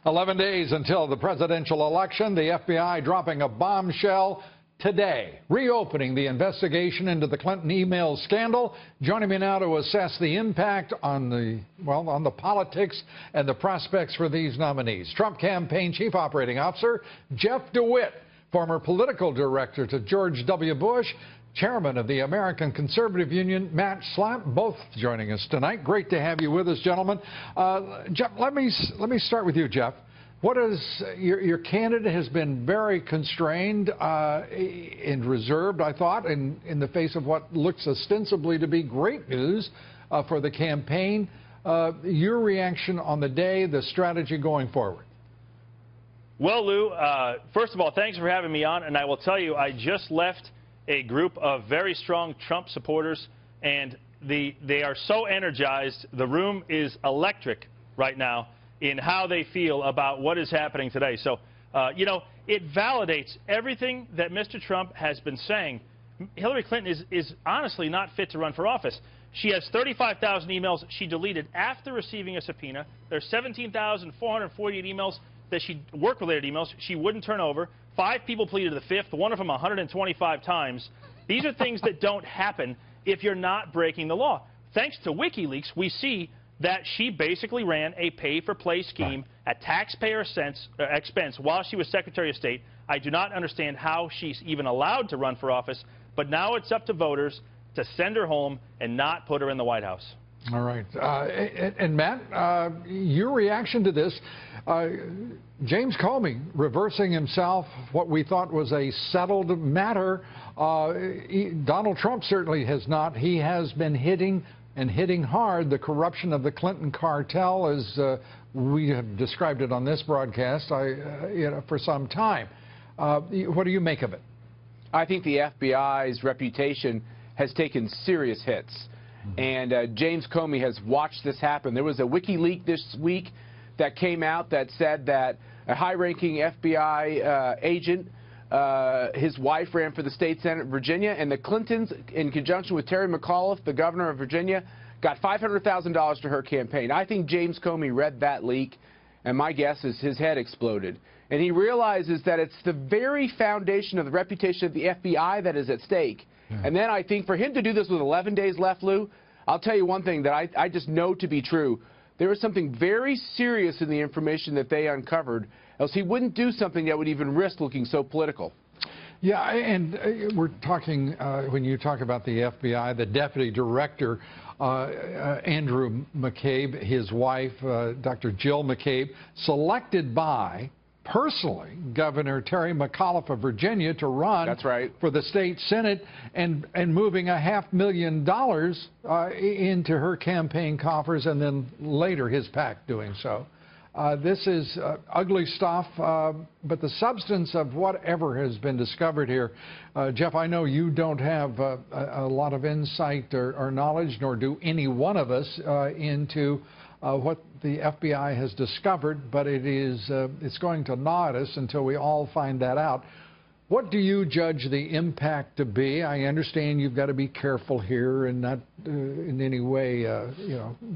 11 days until the presidential election, the FBI dropping a bombshell today, reopening the investigation into the Clinton email scandal. Joining me now to assess the impact on the politics and the prospects for these nominees, Trump campaign chief operating officer Jeff DeWit, former political director to George W. Bush, chairman of the American Conservative Union, Matt Schlapp, both joining us tonight. Great to have you with us, gentlemen. Jeff, let me start with you, Jeff. What is your candidate has been very constrained and reserved, I thought, in the face of what looks ostensibly to be great news for the campaign. Your reaction on the day, the strategy going forward? Well, Lou, first of all, thanks for having me on. And I will tell you, I just left a group of very strong Trump supporters, and they are so energized. The room is electric right now in how they feel about what is happening today. So, you know, it validates everything that Mr. Trump has been saying. Hillary Clinton is honestly not fit to run for office. She has 35,000 emails she deleted after receiving a subpoena. There's 17,448 emails that work-related emails she wouldn't turn over. 5 people pleaded the fifth, one of them 125 times. These are things that don't happen if you're not breaking the law. Thanks to WikiLeaks, we see that she basically ran a pay-for-play scheme at taxpayer expense while she was Secretary of State. I do not understand how she's even allowed to run for office, but now it's up to voters to send her home and not put her in the White House. All right. And Matt, your reaction to this, James Comey reversing himself, what we thought was a settled matter. Donald Trump certainly has not. He has been hitting hard the corruption of the Clinton cartel, as we have described it on this broadcast for some time. What do you make of it? I think the FBI's reputation has taken serious hits. And James Comey has watched this happen. There was a WikiLeaks this week that came out that said that a high-ranking FBI agent, his wife ran for the state senate in Virginia, and the Clintons, in conjunction with Terry McAuliffe, the governor of Virginia, got $500,000 to her campaign. I think James Comey read that leak, and my guess is his head exploded. And he realizes that it's the very foundation of the reputation of the FBI that is at stake. And then I think for him to do this with 11 days left, Lou, I'll tell you one thing that I just know to be true. There was something very serious in the information that they uncovered, else he wouldn't do something that would even risk looking so political. Yeah, and we're talking, when you talk about the FBI, the deputy director, Andrew McCabe, his wife, Dr. Jill McCabe, selected by personally Governor Terry McAuliffe of Virginia to run for the state senate, and moving $500,000 into her campaign coffers, and then later his PAC doing so. This is ugly stuff, but the substance of whatever has been discovered here, Jeff, I know you don't have a lot of insight or knowledge, nor do any one of us, into what the FBI has discovered, but it's going to gnaw at us until we all find that out. What do you judge the impact to be? I understand you've got to be careful here and not in any way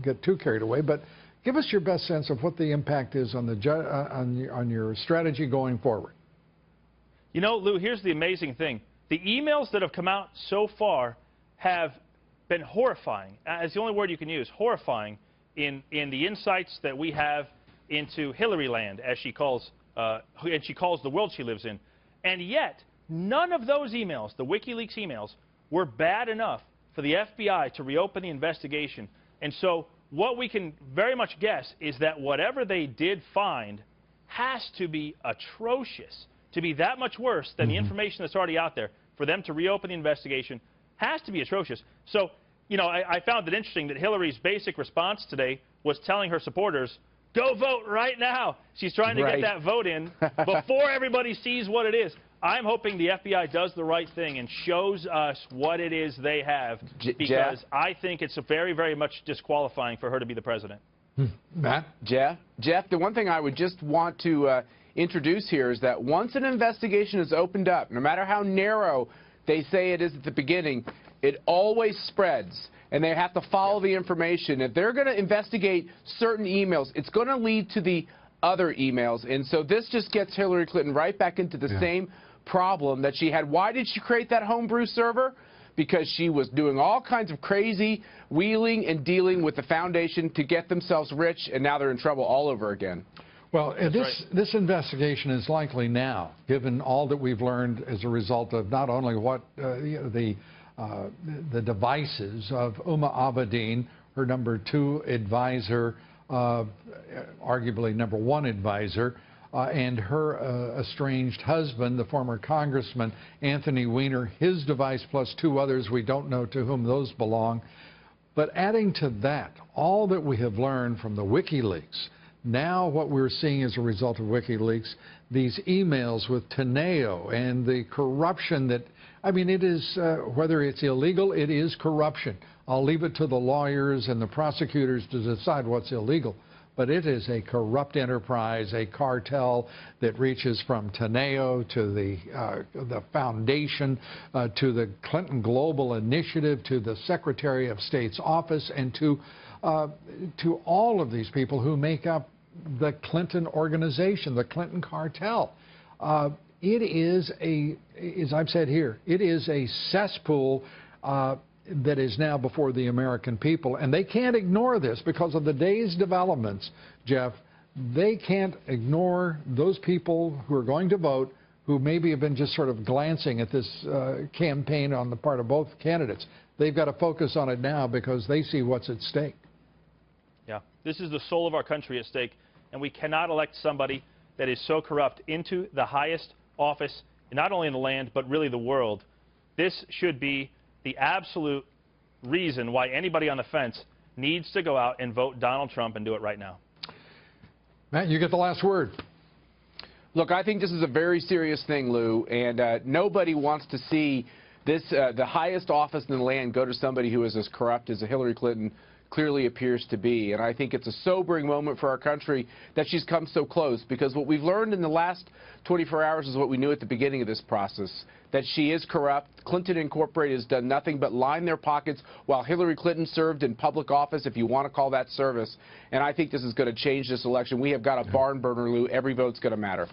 get too carried away, but give us your best sense of what the impact is on your strategy going forward. You know, Lou, here's the amazing thing. The emails that have come out so far have been horrifying. It's the only word you can use, horrifying, in the insights that we have into Hillary land, as she calls the world she lives in. And yet, none of those emails, the WikiLeaks emails, were bad enough for the FBI to reopen the investigation. And so what we can very much guess is that whatever they did find has to be atrocious, to be that much worse than the information that's already out there. For them to reopen the investigation has to be atrocious. So, you know, I found it interesting that Hillary's basic response today was telling her supporters, go vote right now. She's trying to get that vote in before everybody sees what it is. I'm hoping the FBI does the right thing and shows us what it is they have, because I think it's very, very much disqualifying for her to be the president. Matt? Jeff, the one thing I would just want to introduce here is that once an investigation is opened up, no matter how narrow they say it is at the beginning, it always spreads, and they have to follow the information. If they're going to investigate certain emails, it's going to lead to the other emails. And so this just gets Hillary Clinton right back into the same problem that she had. Why did she create that homebrew server? Because she was doing all kinds of crazy wheeling and dealing with the foundation to get themselves rich, and now they're in trouble all over again. Well, this investigation is likely now, given all that we've learned as a result of not only what the devices of Huma Abedin, her #2 advisor, arguably #1 advisor, and her estranged husband, the former Congressman Anthony Weiner, his device plus 2 others. We don't know to whom those belong. But adding to that, all that we have learned from the WikiLeaks, now what we're seeing as a result of WikiLeaks, these emails with Teneo and the corruption that, I mean, it is, whether it's illegal, it is corruption. I'll leave it to the lawyers and the prosecutors to decide what's illegal. But it is a corrupt enterprise, a cartel that reaches from Teneo to the foundation, to the Clinton Global Initiative, to the Secretary of State's office, and to all of these people who make up the Clinton organization, the Clinton cartel. It is as I've said here, it is a cesspool that is now before the American people, and they can't ignore this because of the day's developments, Jeff. They can't ignore those people who are going to vote, who maybe have been just sort of glancing at this campaign on the part of both candidates. They've got to focus on it now because they see what's at stake. Yeah, this is the soul of our country at stake, and we cannot elect somebody that is so corrupt into the highest office, not only in the land, but really the world. This should be the absolute reason why anybody on the fence needs to go out and vote Donald Trump, and do it right now. Matt, you get the last word. Look, I think this is a very serious thing, Lou, and nobody wants to see this, the highest office in the land, go to somebody who is as corrupt as Hillary Clinton clearly appears to be. And I think it's a sobering moment for our country that she's come so close, because what we've learned in the last 24 hours is what we knew at the beginning of this process, that she is corrupt. Clinton Incorporated has done nothing but line their pockets while Hillary Clinton served in public office, if you want to call that service. And I think this is going to change this election. We have got a barn burner, Lou. Every vote's going to matter.